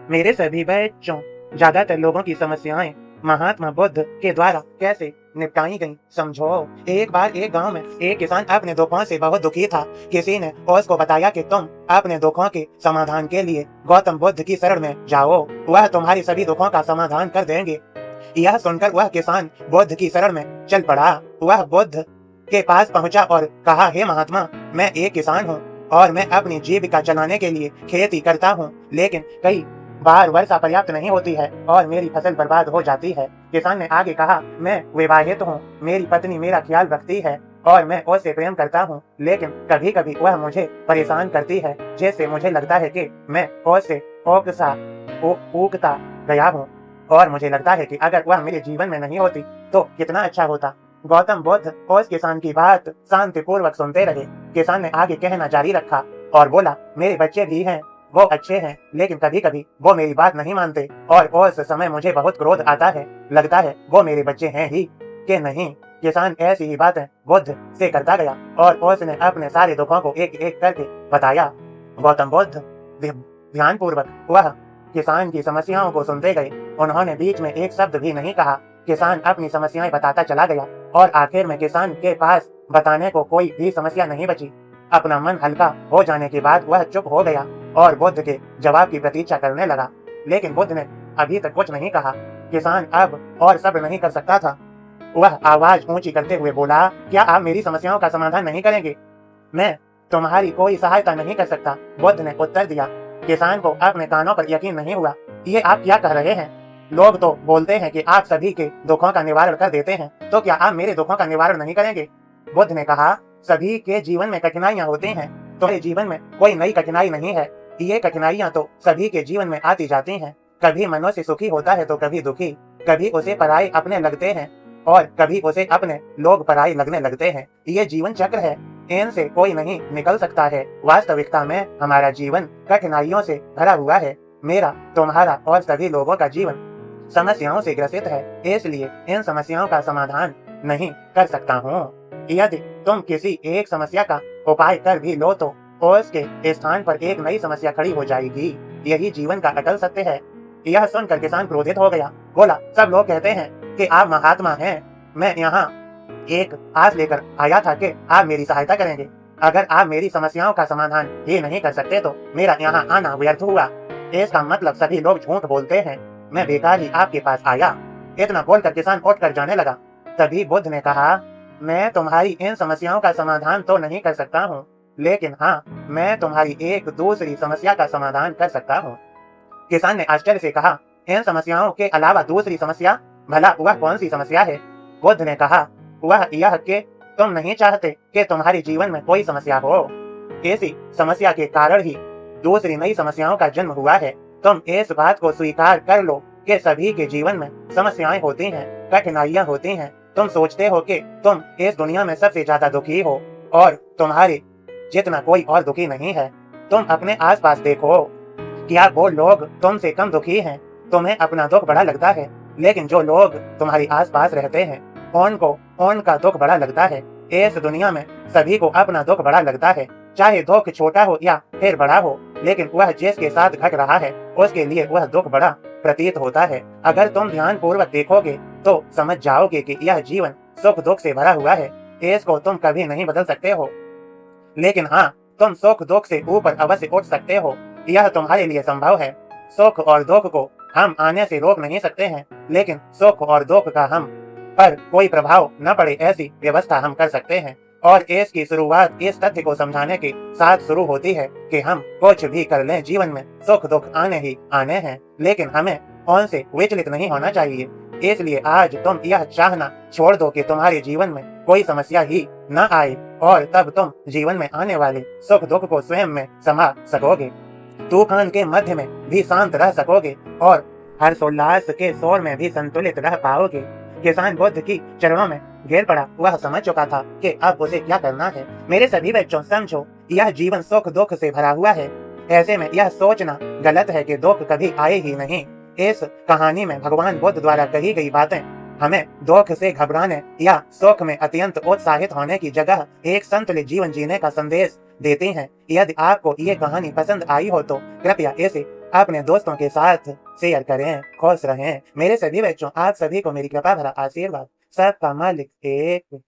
मेरे सभी बच्चों, ज्यादातर लोगों की समस्याएं महात्मा बुद्ध के द्वारा कैसे निपटाई गईं समझो। एक बार एक गांव में एक किसान अपने दुखों से बहुत दुखी था। किसी ने उसको बताया कि तुम अपने दुखों के समाधान के लिए गौतम बुद्ध की शरण में जाओ, वह तुम्हारी सभी दुखों का समाधान कर देंगे। यह सुनकर वह किसान बुद्ध की शरण में चल पड़ा। वह बुद्ध के पास पहुंचा और कहा, हे महात्मा, मैं एक किसान हूँ और मैं अपनी जीविका चलाने के लिए खेती करता हूँ, लेकिन कई बार वर्षा पर्याप्त नहीं होती है और मेरी फसल बर्बाद हो जाती है। किसान ने आगे कहा, मैं विवाहित हूँ, मेरी पत्नी मेरा ख्याल रखती है और मैं उससे प्रेम करता हूँ, लेकिन कभी कभी वह मुझे परेशान करती है, जिससे मुझे लगता है कि मैं उससे ऊबता गया हूँ और मुझे लगता है कि अगर वह मेरे जीवन में नहीं होती तो कितना अच्छा होता। गौतम बुद्ध उस किसान की बात शांतिपूर्वक सुनते रहे। किसान ने आगे कहना जारी रखा और बोला, मेरे बच्चे भी हैं, वो अच्छे हैं, लेकिन कभी कभी वो मेरी बात नहीं मानते और उस समय मुझे बहुत क्रोध आता है। लगता है वो मेरे बच्चे हैं ही कि नहीं। किसान ऐसी ही बातें बुद्ध से करता गया और उसने अपने सारे दुखों को एक एक करके बताया। गौतम बुद्ध ध्यानपूर्वक वह किसान की समस्याओं को सुनते गए। उन्होंने बीच में एक शब्द भी नहीं कहा। किसान अपनी समस्याएं बताता चला गया और आखिर में किसान के पास बताने को कोई भी समस्या नहीं बची। अपना मन हल्का हो जाने के बाद वह चुप हो गया और बुद्ध के जवाब की प्रतीक्षा करने लगा, लेकिन बुद्ध ने अभी तक कुछ नहीं कहा। किसान अब और सब्र नहीं कर सकता था। वह आवाज ऊंची करते हुए बोला, क्या आप मेरी समस्याओं का समाधान नहीं करेंगे? मैं तुम्हारी कोई सहायता नहीं कर सकता, बुद्ध ने उत्तर दिया। किसान को अपने कानों पर यकीन नहीं हुआ। ये आप क्या कह रहे हैं? लोग तो बोलते हैं कि आप सभी के दुखों का निवारण कर देते हैं, तो क्या आप मेरे दुखों का निवारण नहीं करेंगे? बुद्ध ने कहा, सभी के जीवन में कठिनाइयां होती हैं, तुम्हारे जीवन में कोई नई कठिनाई नहीं है। ये कठिनाइयां तो सभी के जीवन में आती जाती हैं। कभी मनुष्य सुखी होता है तो कभी दुखी, कभी उसे पराये अपने लगते हैं और कभी उसे अपने लोग पराये लगने लगते हैं। ये जीवन चक्र है, इनसे कोई नहीं निकल सकता है। वास्तविकता में हमारा जीवन कठिनाइयों से भरा हुआ है। मेरा, तुम्हारा और सभी लोगों का जीवन समस्याओं से ग्रसित है, इसलिए इन समस्याओं का समाधान नहीं कर सकता हूँ। यदि तुम किसी एक समस्या का उपाय कर भी लो तो उसके स्थान पर एक नई समस्या खड़ी हो जाएगी। यही जीवन का अटल सत्य है। यह सुनकर किसान क्रोधित हो गया। बोला, सब लोग कहते हैं कि आप महात्मा हैं। मैं यहाँ एक आस लेकर आया था कि आप मेरी सहायता करेंगे। अगर आप मेरी समस्याओं का समाधान ही नहीं कर सकते तो मेरा यहाँ आना व्यर्थ हुआ। इसका मतलब सभी लोग झूठ बोलते हैं। मैं बेकार ही आपके पास आया। इतना बोलकर किसान उठकर जाने लगा। तभी बुद्ध ने कहा, मैं तुम्हारी इन समस्याओं का समाधान तो नहीं कर सकता हूँ, लेकिन हाँ, मैं तुम्हारी एक दूसरी समस्या का समाधान कर सकता हूँ। किसान ने आश्चर्य से कहा, इन समस्याओं के अलावा दूसरी समस्या? भला वह कौन सी समस्या है? बुद्ध ने कहा, वह यह कि तुम नहीं चाहते कि तुम्हारे जीवन में कोई समस्या हो। इसी समस्या के कारण ही दूसरी नई समस्याओं का जन्म हुआ है। तुम इस बात को स्वीकार कर लो कि सभी के जीवन में समस्याएं होती हैं, कठिनाइयां होती हैं। तुम सोचते हो कि तुम इस दुनिया में सबसे ज्यादा दुखी हो और तुम्हारे जितना कोई और दुखी नहीं है। तुम अपने आसपास देखो, क्या वो लोग तुमसे कम दुखी हैं? तुम्हें अपना दुख बड़ा लगता है, लेकिन जो लोग तुम्हारे आसपास रहते हैं उनको उनका दुख बड़ा लगता है। इस दुनिया में सभी को अपना दुख बड़ा लगता है, चाहे दुख छोटा हो या फिर बड़ा हो, लेकिन वह जिसके साथ घट रहा है उसके लिए वह दुख बड़ा प्रतीत होता है। अगर तुम ध्यान पूर्वक देखोगे तो समझ जाओगे कि यह जीवन सुख दुख से भरा हुआ है। इसको तुम कभी नहीं बदल सकते हो, लेकिन हाँ, तुम सुख दुख से ऊपर अवश्य उठ सकते हो। यह तुम्हारे लिए संभव है। सुख और दुख को हम आने से रोक नहीं सकते हैं, लेकिन सुख और दुख का हम पर कोई प्रभाव न पड़े ऐसी व्यवस्था हम कर सकते हैं। और इसकी शुरुआत इस तथ्य को समझाने के साथ शुरू होती है कि हम कुछ भी कर लें, जीवन में सुख दुख आने ही आने हैं, लेकिन हमें उनसे विचलित नहीं होना चाहिए। इसलिए आज तुम यह चाहना छोड़ दो कि तुम्हारे जीवन में कोई समस्या ही न आए और तब तुम जीवन में आने वाले सुख दुख को स्वयं में समा सकोगे। तूफान के मध्य में भी शांत रह सकोगे और हर्षोल्लास के शोर में भी संतुलित रह पाओगे। किसान बुद्ध की चरणों में गिर पड़ा। वह समझ चुका था कि अब उसे क्या करना है। मेरे सभी बच्चों, समझो, यह जीवन सुख दुख से भरा हुआ है। ऐसे में यह सोचना गलत है कि दुख कभी आए ही नहीं। इस कहानी में भगवान बुद्ध द्वारा कही गई बातें हमें दुख से घबराने या सुख में अत्यंत उत्साहित होने की जगह एक संतुलित जीवन जीने का संदेश देती हैं। यदि आपको ये कहानी पसंद आई हो तो कृपया इसे अपने दोस्तों के साथ शेयर करें। खुश रहें। मेरे सभी बच्चों, आप सभी को मेरी कृपा भरा आशीर्वाद। सबका मालिक एक।